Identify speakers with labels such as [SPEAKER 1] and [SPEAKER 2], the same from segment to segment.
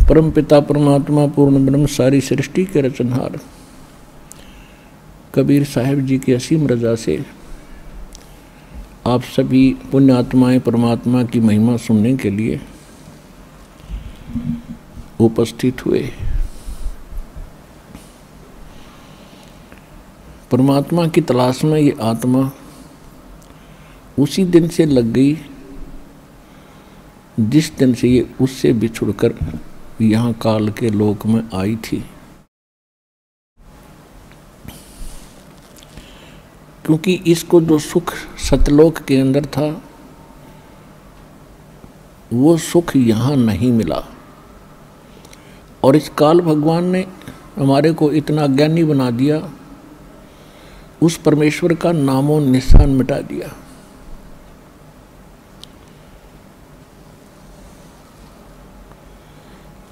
[SPEAKER 1] परम पिता परमात्मा पूर्ण ब्रह्म सारी सृष्टि के रचनहार कबीर साहिब जी की असीम रजा से आप सभी पुण्यात्माएं परमात्मा की महिमा सुनने के लिए उपस्थित हुए। परमात्मा की तलाश में ये आत्मा उसी दिन से लग गई जिस दिन से ये उससे बिछुड़कर यहाँ काल के लोक में आई थी, क्योंकि इसको जो सुख सतलोक के अंदर था वो सुख यहाँ नहीं मिला। और इस काल भगवान ने हमारे को इतना अज्ञानी बना दिया, उस परमेश्वर का नामो निशान मिटा दिया।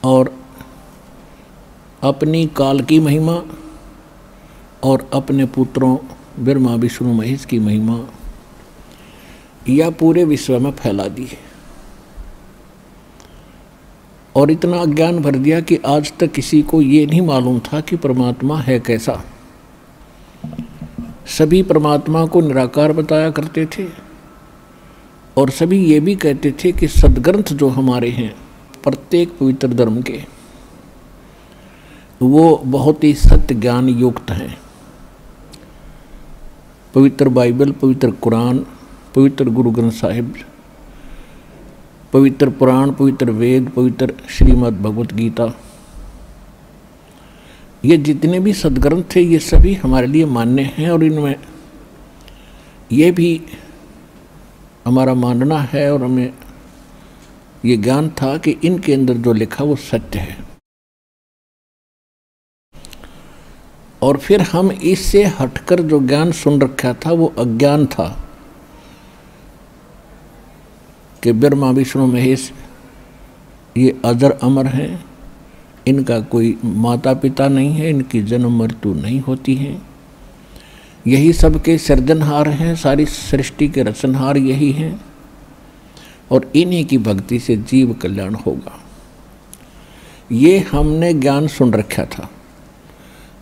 [SPEAKER 1] और अपनी काल की महिमा और अपने पुत्रों ब्रह्मा विष्णु महेश की महिमा या पूरे विश्व में फैला दी और इतना अज्ञान भर दिया कि आज तक किसी को ये नहीं मालूम था कि परमात्मा है कैसा। सभी परमात्मा को निराकार बताया करते थे और सभी ये भी कहते थे कि सद्ग्रंथ जो हमारे हैं प्रत्येक पवित्र धर्म के, वो बहुत ही सत्य ज्ञान युक्त हैं। पवित्र बाइबल, पवित्र कुरान, पवित्र गुरु ग्रंथ साहिब, पवित्र पुराण, पवित्र वेद, पवित्र श्रीमद् भगवत गीता, ये जितने भी सद्ग्रंथ थे ये सभी हमारे लिए मान्य हैं। और इनमें ये भी हमारा मानना है और हमें ये ज्ञान था कि इनके अंदर जो लिखा वो सत्य है। और फिर हम इससे हटकर जो ज्ञान सुन रखा था वो अज्ञान था कि ब्रह्मा विष्णु महेश ये अजर अमर हैं, इनका कोई माता पिता नहीं है, इनकी जन्म मृत्यु नहीं होती है, यही सबके सृजनहार हैं, सारी सृष्टि के रचनहार यही हैं और इन्हीं की भक्ति से जीव कल्याण होगा। ये हमने ज्ञान सुन रखा था।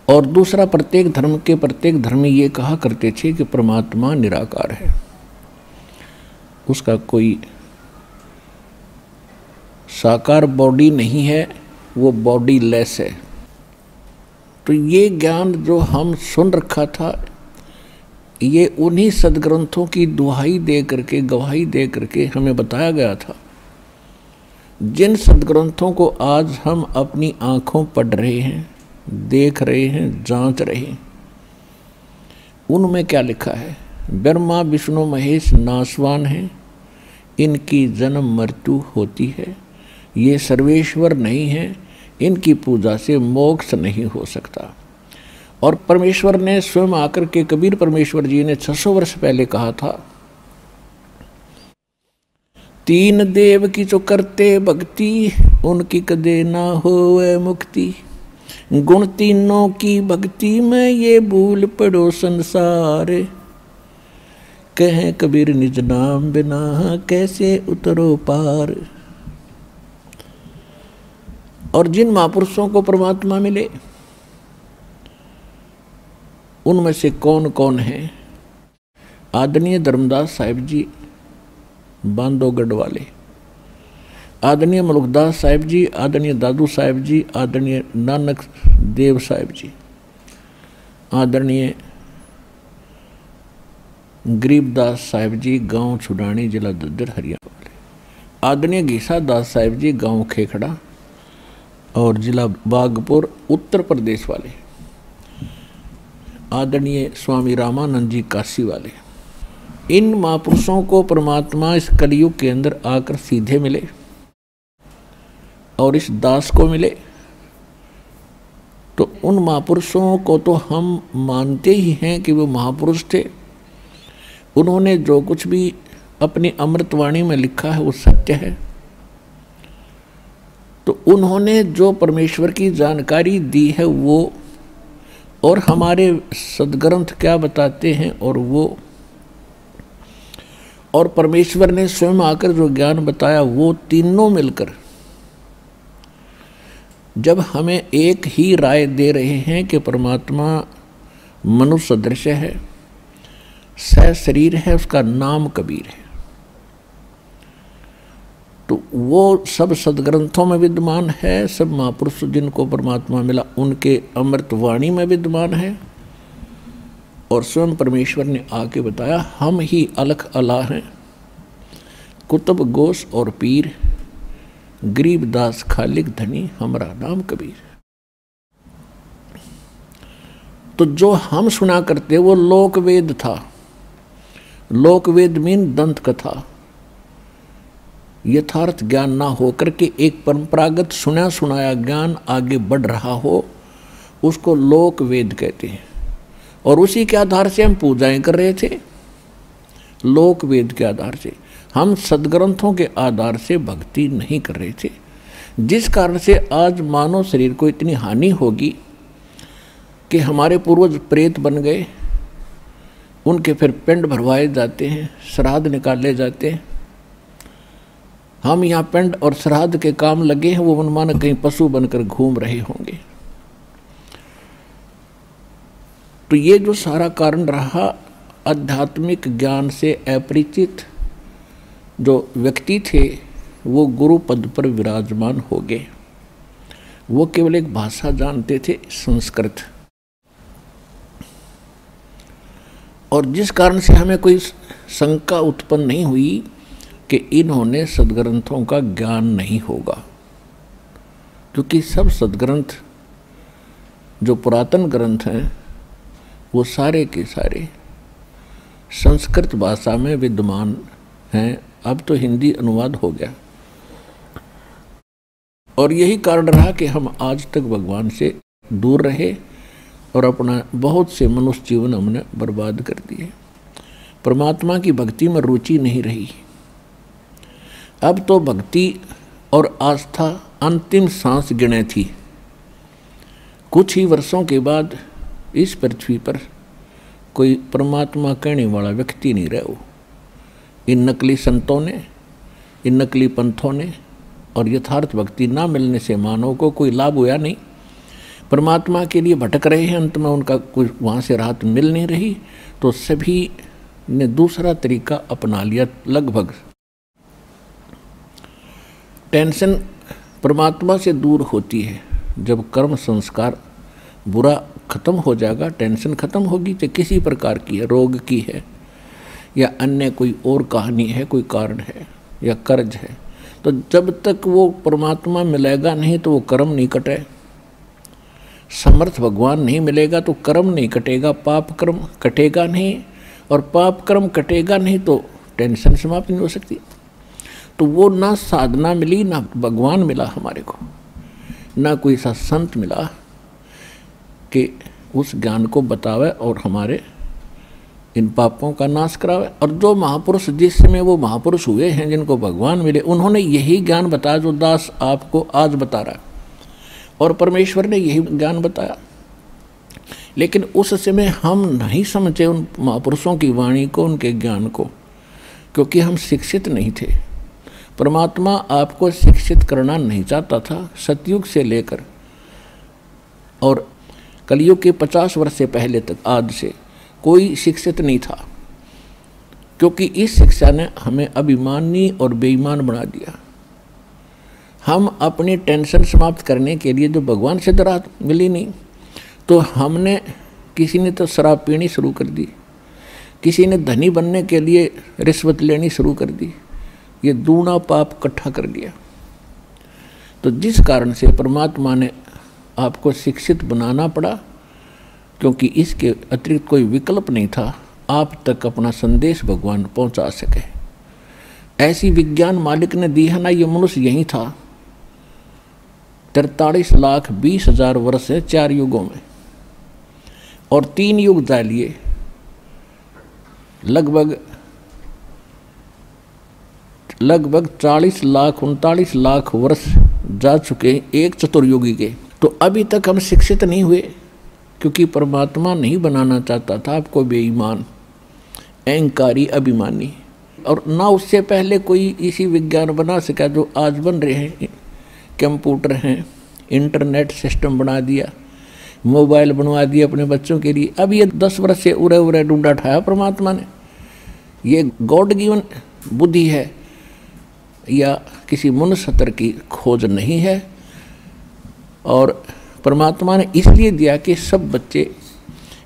[SPEAKER 1] और दूसरा, प्रत्येक धर्म के प्रत्येक धर्मी ये कहा करते थे कि परमात्मा निराकार है, उसका कोई साकार बॉडी नहीं है, वो बॉडी लेस है। तो ये ज्ञान जो हम सुन रखा था ये उन्हीं सद्ग्रंथों की दुहाई दे करके, गवाही दे करके हमें बताया गया था। जिन सद्ग्रंथों को आज हम अपनी आँखों पढ़ रहे हैं, देख रहे हैं, जांच रहे हैं, उनमें क्या लिखा है? ब्रह्मा विष्णु महेश नाशवान हैं, इनकी जन्म मृत्यु होती है, ये सर्वेश्वर नहीं है, इनकी पूजा से मोक्ष नहीं हो सकता। और परमेश्वर ने स्वयं आकर के, कबीर परमेश्वर जी ने 600 वर्ष पहले कहा था, तीन देव की जो करते भक्ति, उनकी कदे ना होवे मुक्ति, गुण तीनों की भक्ति में ये भूल पड़ो संसार, कहें कबीर निज नाम बिना कैसे उतरो पार। और जिन महापुरुषों को परमात्मा मिले उनमें से कौन कौन है? आदरणीय धर्मदास साहिब जी बांधवगढ़ वाले, आदरणीय मलुकदास साहिब जी, आदरणीय दादू साहिब जी, आदरणीय नानक देव साहिब जी, आदरणीय गरीबदास साहिब जी गांव छुडानी जिला दद्दर हरियाणा वाले, आदरणीय घीसा दास साहिब जी गांव खेखड़ा और जिला बागपुर उत्तर प्रदेश वाले, आदरणीय स्वामी रामानंद जी काशी वाले। इन महापुरुषों को परमात्मा इस कलयुग के अंदर आकर सीधे मिले और इस दास को मिले। तो उन महापुरुषों को तो हम मानते ही हैं कि वो महापुरुष थे। उन्होंने जो कुछ भी अपनी अमृतवाणी में लिखा है वो सत्य है। तो उन्होंने जो परमेश्वर की जानकारी दी है वो, और हमारे सद्ग्रंथ क्या बताते हैं और वो, और परमेश्वर ने स्वयं आकर जो ज्ञान बताया, वो तीनों मिलकर जब हमें एक ही राय दे रहे हैं कि परमात्मा मनुष्य सदृश है, सशरीर है, उसका नाम कबीर है, तो वो सब सदग्रंथों में विद्यमान है, सब महापुरुष जिनको परमात्मा मिला उनके अमृत वाणी में विद्यमान है। और स्वयं परमेश्वर ने आके बताया, हम ही अलख अला हैं, कुतुब गोस और पीर, गरीबदास खालिक धनी, हमारा नाम कबीर। तो जो हम सुना करते वो लोक वेद था। लोक वेद मीन दंत कथा, यथार्थ ज्ञान ना होकर के एक परंपरागत सुना सुनाया ज्ञान आगे बढ़ रहा हो, उसको लोक वेद कहते हैं। और उसी के आधार से हम पूजाएं कर रहे थे, लोक वेद के आधार से। हम सदग्रंथों के आधार से भक्ति नहीं कर रहे थे, जिस कारण से आज मानव शरीर को इतनी हानि होगी कि हमारे पूर्वज प्रेत बन गए, उनके फिर पिंड भरवाए जाते हैं, श्राद्ध निकाले जाते हैं। हम यहाँ पिंड और श्राद्ध के काम लगे हैं, वो मनमाना कहीं पशु बनकर घूम रहे होंगे। तो ये जो सारा कारण रहा, आध्यात्मिक ज्ञान से अपरिचित जो व्यक्ति थे वो गुरु पद पर विराजमान हो गए। वो केवल एक भाषा जानते थे, संस्कृत, और जिस कारण से हमें कोई शंका उत्पन्न नहीं हुई कि इन्होंने सदग्रंथों का ज्ञान नहीं होगा, क्योंकि सब सदग्रंथ जो पुरातन ग्रंथ हैं वो सारे के सारे संस्कृत भाषा में विद्यमान हैं। अब तो हिंदी अनुवाद हो गया, और यही कारण रहा कि हम आज तक भगवान से दूर रहे और अपना बहुत से मनुष्य जीवन हमने बर्बाद कर दिए। परमात्मा की भक्ति में रुचि नहीं रही। अब तो भक्ति और आस्था अंतिम सांस गिने थी। कुछ ही वर्षों के बाद इस पृथ्वी पर कोई परमात्मा कहने वाला व्यक्ति नहीं रहा। इन नकली संतों ने, इन नकली पंथों ने और यथार्थ भक्ति ना मिलने से मानव को कोई लाभ हुआ नहीं। परमात्मा के लिए भटक रहे हैं, अंत में उनका कोई वहाँ से राहत मिल नहीं रही, तो सभी ने दूसरा तरीका अपना लिया। लगभग टेंशन परमात्मा से दूर होती है। जब कर्म संस्कार बुरा खत्म हो जाएगा, टेंशन खत्म होगी, चाहे किसी प्रकार की है, रोग की है या अन्य कोई और कहानी है, कोई कारण है या कर्ज है, तो जब तक वो परमात्मा मिलेगा नहीं तो वो कर्म नहीं कटे। समर्थ भगवान नहीं मिलेगा तो कर्म नहीं कटेगा, पाप कर्म कटेगा नहीं, और पाप कर्म कटेगा नहीं तो टेंशन समाप्त नहीं हो सकती। तो वो ना साधना मिली, ना भगवान मिला हमारे को, ना कोई सा संत मिला कि उस ज्ञान को बतावे और हमारे इन पापों का नाश करावे। और जो महापुरुष, जिस समय वो महापुरुष हुए हैं जिनको भगवान मिले, उन्होंने यही ज्ञान बताया जो दास आपको आज बता रहा है, और परमेश्वर ने यही ज्ञान बताया। लेकिन उस समय हम नहीं समझे उन महापुरुषों की वाणी को, उनके ज्ञान को, क्योंकि हम शिक्षित नहीं थे। परमात्मा आपको शिक्षित करना नहीं चाहता था। सतयुग से लेकर और कलयुग के 50 वर्ष से पहले तक, आज से कोई शिक्षित नहीं था, क्योंकि इस शिक्षा ने हमें अभिमानी और बेईमान बना दिया। हम अपनी टेंशन समाप्त करने के लिए जो भगवान से राहत मिली नहीं, तो हमने, किसी ने तो शराब पीनी शुरू कर दी, किसी ने धनी बनने के लिए रिश्वत लेनी शुरू कर दी, ये दूना पाप इकट्ठा कर दिया। तो जिस कारण से परमात्मा ने आपको शिक्षित बनाना पड़ा, क्योंकि इसके अतिरिक्त कोई विकल्प नहीं था आप तक अपना संदेश भगवान पहुंचा सके। ऐसी विज्ञान मालिक ने दी है ना। ये मनुष्य यही था 43,20,000 वर्ष है, 4 युगों में, और 3 युग जा लिए, लगभग 40 लाख 39 लाख वर्ष जा चुके एक चतुर्युगी के। तो अभी तक हम शिक्षित नहीं हुए, क्योंकि परमात्मा नहीं बनाना चाहता था आपको बेईमान, अहंकारी, अभिमानी। और ना उससे पहले कोई इसी विज्ञान बना सका जो आज बन रहे हैं। कंप्यूटर हैं, इंटरनेट सिस्टम बना दिया, मोबाइल बनवा दिया अपने बच्चों के लिए। अब ये 10 वर्ष से उरे उरे ढूंढा ठाया परमात्मा ने। ये गॉड गिवन बुद्धि है या किसी मनुष्य की खोज नहीं है। और परमात्मा ने इसलिए दिया कि सब बच्चे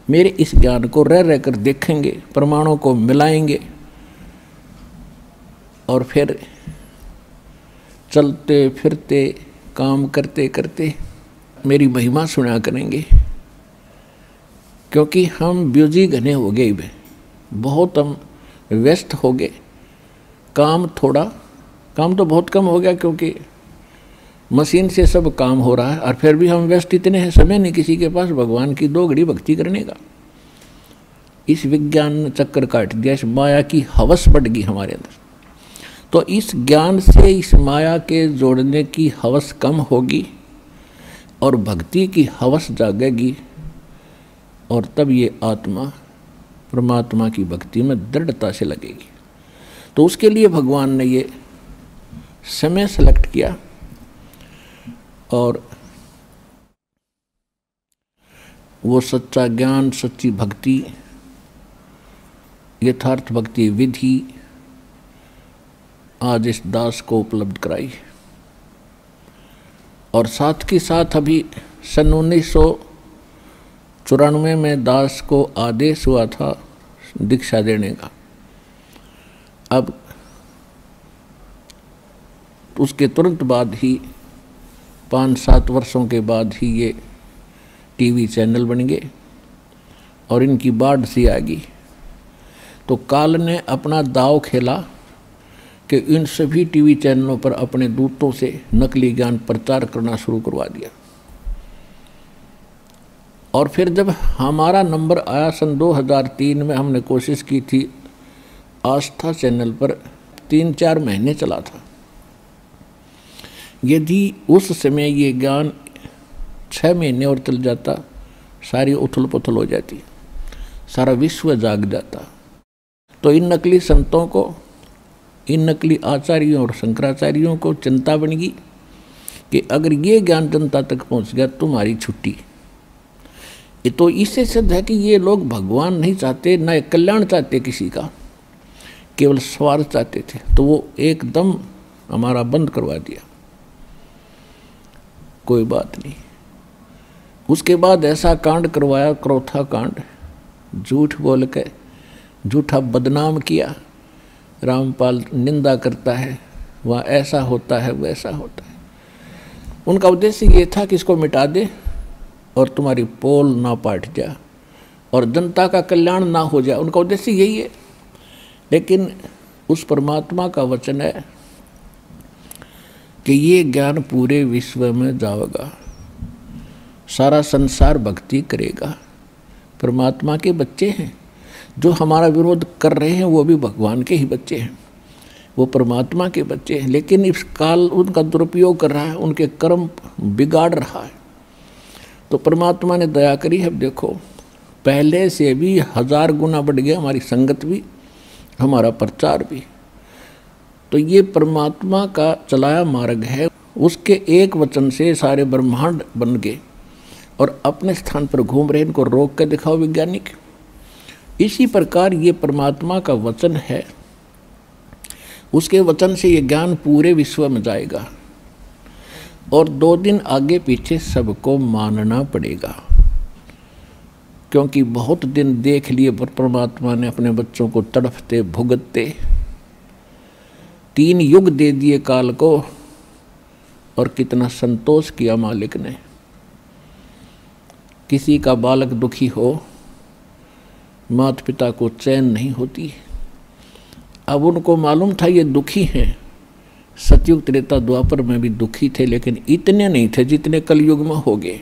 [SPEAKER 1] मेरे इस ज्ञान को रह रह कर देखेंगे, प्रमाणों को मिलाएंगे और फिर चलते फिरते काम करते करते मेरी महिमा सुना करेंगे। क्योंकि हम बिजी घने हो गए, बहुत हम व्यस्त हो गए। काम तो बहुत कम हो गया क्योंकि मशीन से सब काम हो रहा है, और फिर भी हम व्यस्त इतने हैं, समय नहीं किसी के पास भगवान की 2 घड़ी भक्ति करने का। इस विज्ञान ने चक्कर काट दिया, इस माया की हवस बढ़ गई हमारे अंदर। तो इस ज्ञान से इस माया के जोड़ने की हवस कम होगी और भक्ति की हवस जागेगी, और तब ये आत्मा परमात्मा की भक्ति में दृढ़ता से लगेगी। तो उसके लिए भगवान ने ये समय सेलेक्ट किया, और वो सच्चा ज्ञान, सच्ची भक्ति, यथार्थ भक्ति विधि आज इस दास को उपलब्ध कराई। और साथ के साथ अभी सन 1994 में दास को आदेश हुआ था दीक्षा देने का। अब उसके तुरंत बाद ही 5-7 वर्षों के बाद ही ये टीवी चैनल बन गए और इनकी बाढ़ सी आ गई। तो काल ने अपना दाव खेला कि इन सभी टीवी चैनलों पर अपने दूतों से नकली ज्ञान प्रचार करना शुरू करवा दिया। और फिर जब हमारा नंबर आया सन 2003 में, हमने कोशिश की थी, आस्था चैनल पर 3-4 महीने चला था। यदि उस समय ये ज्ञान 6 महीने और चल जाता, सारी उथल पुथल हो जाती, सारा विश्व जाग जाता। तो इन नकली संतों को, इन नकली आचार्यों और शंकराचार्यों को चिंता बन गई कि अगर ये ज्ञान जनता तक पहुंच गया तुम्हारी छुट्टी। ये तो इससे सिद्ध है कि ये लोग भगवान नहीं चाहते, न कल्याण चाहते किसी का, केवल स्वार्थ चाहते थे। तो वो एकदम हमारा बंद करवा दिया। कोई बात नहीं। उसके बाद ऐसा कांड करवाया, क्रोथा कांड, झूठ बोल के झूठा बदनाम किया। रामपाल निंदा करता है, वहाँ ऐसा होता है वैसा होता है। उनका उद्देश्य ये था कि इसको मिटा दे और तुम्हारी पोल ना पाट जाए और जनता का कल्याण ना हो जाए। उनका उद्देश्य यही है। लेकिन उस परमात्मा का वचन है कि ये ज्ञान पूरे विश्व में जाएगा, सारा संसार भक्ति करेगा। परमात्मा के बच्चे हैं। जो हमारा विरोध कर रहे हैं वो भी भगवान के ही बच्चे हैं, वो परमात्मा के बच्चे हैं। लेकिन इस काल उनका दुरुपयोग कर रहा है, उनके कर्म बिगाड़ रहा है। तो परमात्मा ने दया करी है। अब देखो, पहले से भी 1000 गुना बढ़ गया हमारी संगत भी, हमारा प्रचार भी। तो ये परमात्मा का चलाया मार्ग है। उसके एक वचन से सारे ब्रह्मांड बन गए और अपने स्थान पर घूम रहे। इनको रोक कर दिखाओ वैज्ञानिक। इसी प्रकार ये परमात्मा का वचन है। उसके वचन से ये ज्ञान पूरे विश्व में जाएगा और 2 दिन आगे पीछे सबको मानना पड़ेगा, क्योंकि बहुत दिन देख लिए परमात्मा ने अपने बच्चों को तड़फते भुगतते। 3 युग दे दिए काल को, और कितना संतोष किया मालिक ने। किसी का बालक दुखी हो, माता पिता को चैन नहीं होती। अब उनको मालूम था ये दुखी हैं। सतयुग त्रेता द्वापर में भी दुखी थे, लेकिन इतने नहीं थे जितने कलयुग में हो गए।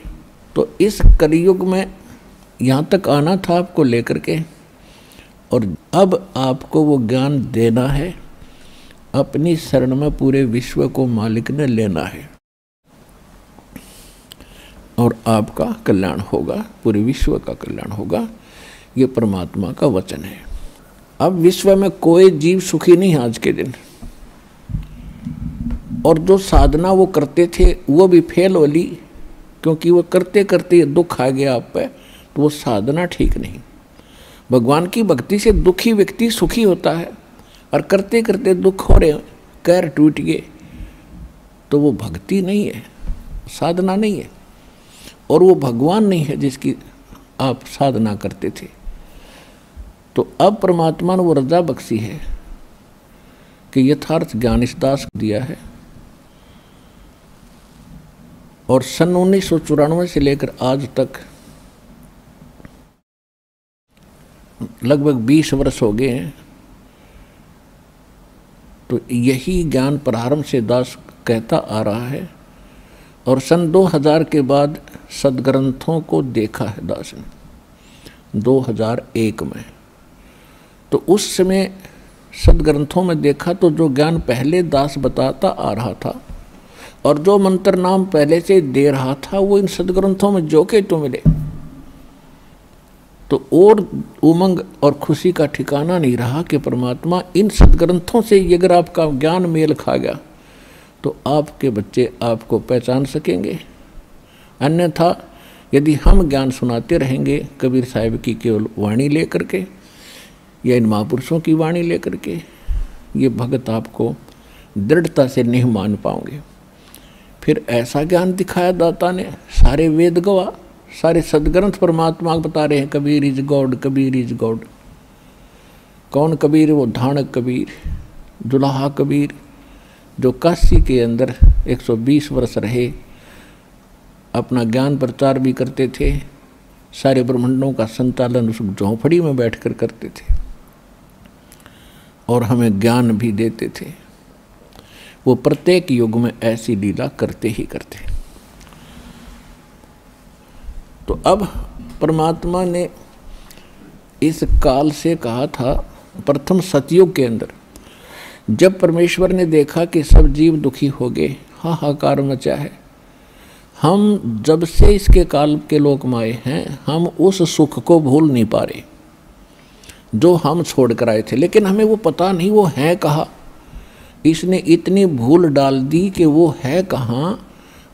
[SPEAKER 1] तो इस कलयुग में यहाँ तक आना था आपको लेकर के, और अब आपको वो ज्ञान देना है। अपनी शरण में पूरे विश्व को मालिक ने लेना है और आपका कल्याण होगा, पूरे विश्व का कल्याण होगा। ये परमात्मा का वचन है। अब विश्व में कोई जीव सुखी नहीं है आज के दिन, और जो साधना वो करते थे वो भी फेल होली, क्योंकि वो करते करते दुख आ गया आप पे, तो वो साधना ठीक नहीं। भगवान की भक्ति से दुखी व्यक्ति सुखी होता है, और करते करते दुख हो रहे, कैर टूट गए, तो वो भक्ति नहीं है, साधना नहीं है, और वो भगवान नहीं है जिसकी आप साधना करते थे। तो अब परमात्मा ने वो रजा बख्शी है कि यथार्थ ज्ञान इस दास को दिया है, और सन 1994 से लेकर आज तक लगभग 20 वर्ष हो गए हैं। तो यही ज्ञान प्रारंभ से दास कहता आ रहा है, और सन 2000 के बाद सदग्रंथों को देखा है दास ने 2001 में। तो उस समय सदग्रंथों में देखा तो जो ज्ञान पहले दास बताता आ रहा था और जो मंत्र नाम पहले से दे रहा था, वो इन सदग्रंथों में जो के तो मिले, तो और उमंग और खुशी का ठिकाना नहीं रहा कि परमात्मा इन सदग्रंथों से अगर आपका ज्ञान मेल खा गया तो आपके बच्चे आपको पहचान सकेंगे। अन्यथा यदि हम ज्ञान सुनाते रहेंगे कबीर साहिब की केवल वाणी लेकर के या इन महापुरुषों की वाणी लेकर के, ये भगत आपको दृढ़ता से नहीं मान पाओगे। फिर ऐसा ज्ञान दिखाया दाता ने, सारे वेद गवाह, सारे सदग्रंथ परमात्मा बता रहे हैं Kabir is God, Kabir is God. कौन कबीर? वो धाणक कबीर, दुल्हा कबीर, जो काशी के अंदर 120 वर्ष रहे, अपना ज्ञान प्रचार भी करते थे, सारे ब्रह्मांडों का संचालन उस झोंपड़ी में बैठकर करते थे और हमें ज्ञान भी देते थे। वो प्रत्येक युग में ऐसी लीला करते ही करते। तो अब परमात्मा ने इस काल से कहा था, प्रथम सतयुग के अंदर जब परमेश्वर ने देखा कि सब जीव दुखी हो गए, हाहाकार मचा है, हम जब से इसके काल के लोक में आए हैं, हम उस सुख को भूल नहीं पा रहे जो हम छोड़ कर आए थे, लेकिन हमें वो पता नहीं वो है कहाँ। इसने इतनी भूल डाल दी कि वो है कहाँ,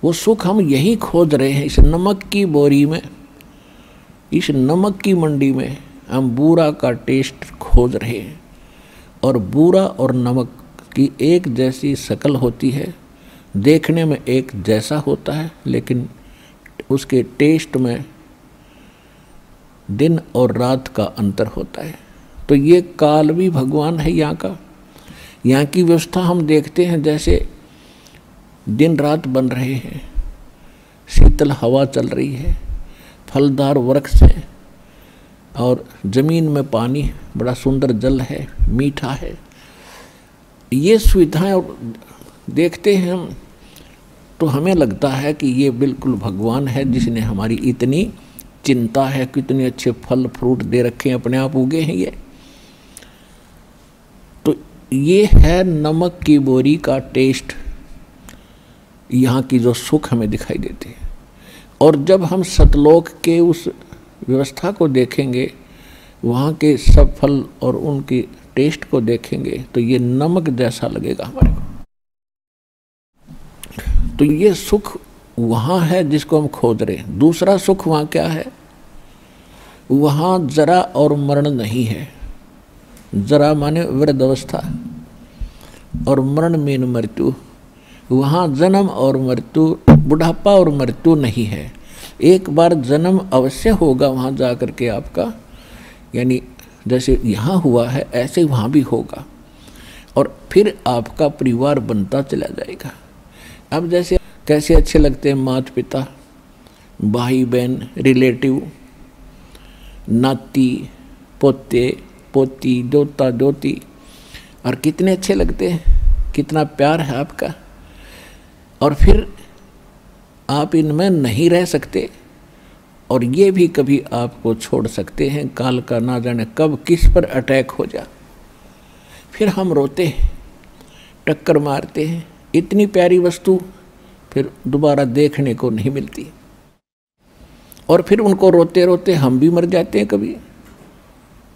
[SPEAKER 1] वो सुख हम यही खोज रहे हैं, इस नमक की बोरी में, इस नमक की मंडी में हम बूरा का टेस्ट खोज रहे हैं। और बूरा और नमक की एक जैसी शक्ल होती है, देखने में एक जैसा होता है, लेकिन उसके टेस्ट में दिन और रात का अंतर होता है। तो ये काल भी भगवान है यहाँ का। यहाँ की व्यवस्था हम देखते हैं, जैसे दिन रात बन रहे हैं, शीतल हवा चल रही है, फलदार वृक्ष है, और ज़मीन में पानी, बड़ा सुंदर जल है, मीठा है। ये सुविधाएं देखते हैं हम तो हमें लगता है कि ये बिल्कुल भगवान है जिसने हमारी इतनी चिंता है, कितने अच्छे फल फ्रूट दे रखे हैं, अपने आप उगे हैं ये। तो ये है नमक की बोरी का टेस्ट, यहाँ की जो सुख हमें दिखाई देती है। और जब हम सतलोक के उस व्यवस्था को देखेंगे, वहाँ के सब फल और उनकी टेस्ट को देखेंगे, तो ये नमक जैसा लगेगा हमारे को। तो ये सुख वहाँ है जिसको हम खोज रहे हैं। दूसरा सुख वहाँ क्या है? वहाँ जरा और मरण नहीं है। जरा माने वृद्ध अवस्था, और मरण मीन मृत्यु। वहाँ जन्म और मृत्यु, बुढ़ापा और मृत्यु नहीं है। एक बार जन्म अवश्य होगा वहाँ जा कर के आपका, यानी जैसे यहाँ हुआ है ऐसे वहाँ भी होगा, और फिर आपका परिवार बनता चला जाएगा। अब जैसे कैसे अच्छे लगते हैं माता पिता, भाई बहन, रिलेटिव, नाती पोते पोती, दोता दोती, और कितने अच्छे लगते हैं, कितना प्यार है आपका। और फिर आप इनमें नहीं रह सकते, और ये भी कभी आपको छोड़ सकते हैं। काल का ना जाने कब किस पर अटैक हो जा, फिर हम रोते हैं, टक्कर मारते हैं। इतनी प्यारी वस्तु फिर दोबारा देखने को नहीं मिलती, और फिर उनको रोते रोते हम भी मर जाते हैं कभी।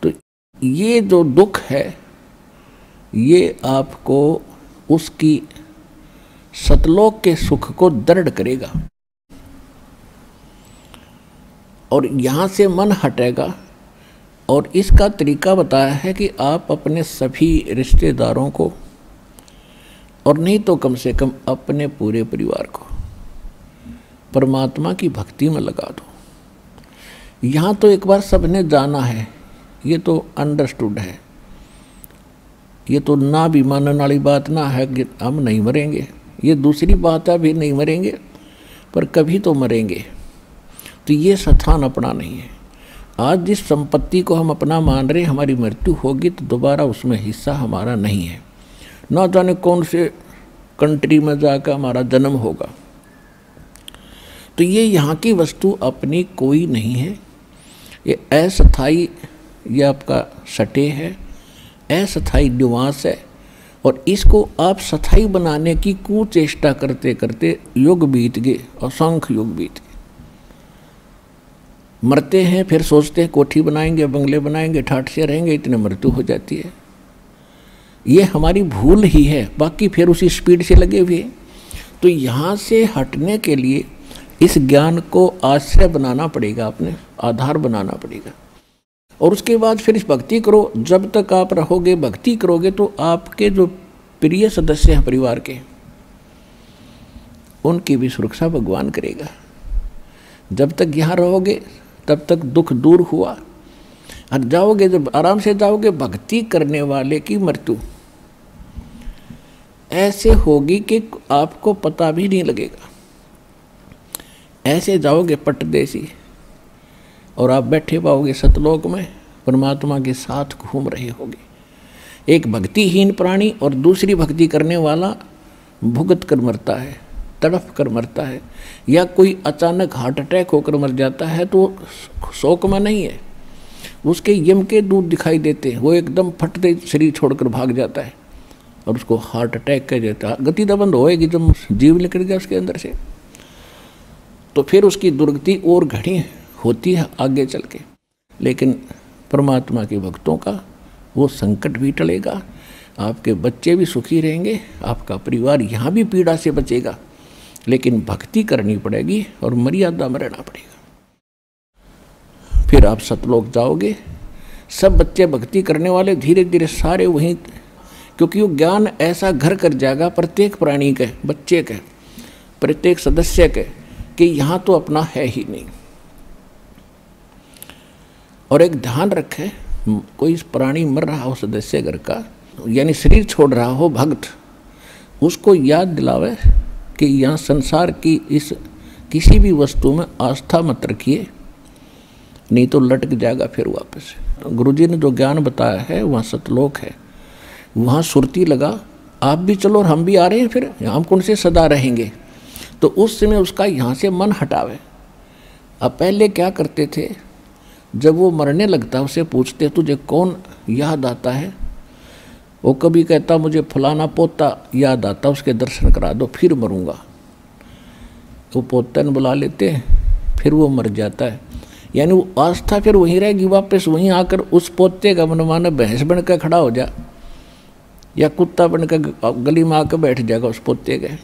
[SPEAKER 1] तो ये जो दुख है, ये आपको उसकी सतलोक के सुख को दृढ़ करेगा। और यहाँ से मन हटेगा। और इसका तरीका बताया है कि आप अपने सभी रिश्तेदारों को, और नहीं तो कम से कम अपने पूरे परिवार को परमात्मा की भक्ति में लगा दो। यहाँ तो एक बार सबने जाना है, ये तो अंडरस्टूड है, ये तो ना भी मानने वाली बात ना है कि हम नहीं मरेंगे। ये दूसरी बात है, भी नहीं मरेंगे पर कभी तो मरेंगे। तो ये स्थान अपना नहीं है। आज जिस संपत्ति को हम अपना मान रहे, हमारी मृत्यु होगी तो दोबारा उसमें हिस्सा हमारा नहीं है। ना जाने कौन से कंट्री में जाकर हमारा जन्म होगा। तो ये यहाँ की वस्तु अपनी कोई नहीं है, ये अस्थायी, ये आपका सटे है, अस्थायी निवास है। और इसको आप स्थायी बनाने की कुचेष्टा करते करते युग बीत गए, असंख्य युग बीत गए। मरते हैं फिर सोचते हैं कोठी बनाएंगे, बंगले बनाएंगे, ठाठ से रहेंगे, इतने मृत्यु हो जाती है। ये हमारी भूल ही है, बाकी फिर उसी स्पीड से लगे हुए। तो यहाँ से हटने के लिए इस ज्ञान को आश्रय बनाना पड़ेगा, अपने आधार बनाना पड़ेगा। और उसके बाद फिर इस भक्ति करो। जब तक आप रहोगे, भक्ति करोगे, तो आपके जो प्रिय सदस्य हैं परिवार के, उनकी भी सुरक्षा भगवान करेगा। जब तक यहाँ रहोगे तब तक दुख दूर हुआ। और जाओगे, जब आराम से जाओगे, भक्ति करने वाले की मृत्यु ऐसे होगी कि आपको पता भी नहीं लगेगा। ऐसे जाओगे पटदेसी, और आप बैठे पाओगे सतलोक में, परमात्मा के साथ घूम रहे होगे। एक भक्तिहीन प्राणी और दूसरी भक्ति करने वाला भुगत कर मरता है, तड़फ कर मरता है, या कोई अचानक हार्ट अटैक होकर मर जाता है तो शोक में नहीं है, उसके यम के दूत दिखाई देते हैं, वो एकदम फटते शरीर छोड़कर भाग जाता है और उसको हार्ट अटैक कह देता है। गति तो बंद होएगी जब जीव निकल गया उसके अंदर से, तो फिर उसकी दुर्गति और घनी होती है आगे चल के। लेकिन परमात्मा के भक्तों का वो संकट भी टलेगा, आपके बच्चे भी सुखी रहेंगे, आपका परिवार यहाँ भी पीड़ा से बचेगा। लेकिन भक्ति करनी पड़ेगी और मर्यादा में रहना पड़ेगा। फिर आप सतलोक जाओगे, सब बच्चे भक्ति करने वाले धीरे धीरे सारे वहीं, क्योंकि वो ज्ञान ऐसा घर कर जाएगा प्रत्येक प्राणी के, बच्चे के, प्रत्येक सदस्य के, कि यहाँ तो अपना है ही नहीं। और एक ध्यान रखे, कोई प्राणी मर रहा हो सदस्य घर का, यानी शरीर छोड़ रहा हो भक्त, उसको याद दिलावे कि यहाँ संसार की इस किसी भी वस्तु में आस्था मत रखिए, नहीं तो लटक जाएगा फिर वापस। गुरुजी ने जो ज्ञान बताया है वहाँ सतलोक है, वहाँ सुरती लगा, आप भी चलो और हम भी आ रहे हैं, फिर हम कौन से सदा रहेंगे। तो उस समय उसका यहाँ से मन हटावे। अब पहले क्या करते थे, जब वो मरने लगता उसे पूछते तुझे कौन याद आता है, वो कभी कहता मुझे फलाना पोता याद आता, उसके दर्शन करा दो फिर मरूंगा। वो पोता ने बुला लेते हैं, फिर वो मर जाता है। यानी वो आस्था फिर वहीं रहेगी, वापस वहीं आकर उस पोते का मनमाना भैंस बन कर खड़ा हो जा, या कुत्ता बन कर गली में आकर बैठ जाएगा उस पोते के,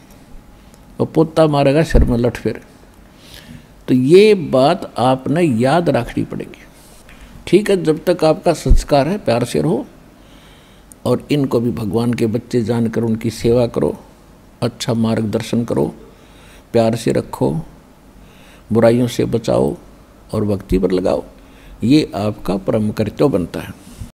[SPEAKER 1] और पोता मारेगा सिर में लठ फिर। तो ये बात आपने याद रखनी पड़ेगी। ठीक है, जब तक आपका संस्कार है प्यार से रहो, और इनको भी भगवान के बच्चे जानकर उनकी सेवा करो, अच्छा मार्गदर्शन करो, प्यार से रखो, बुराइयों से बचाओ और भक्ति पर लगाओ। ये आपका परम कर्तव्य बनता है।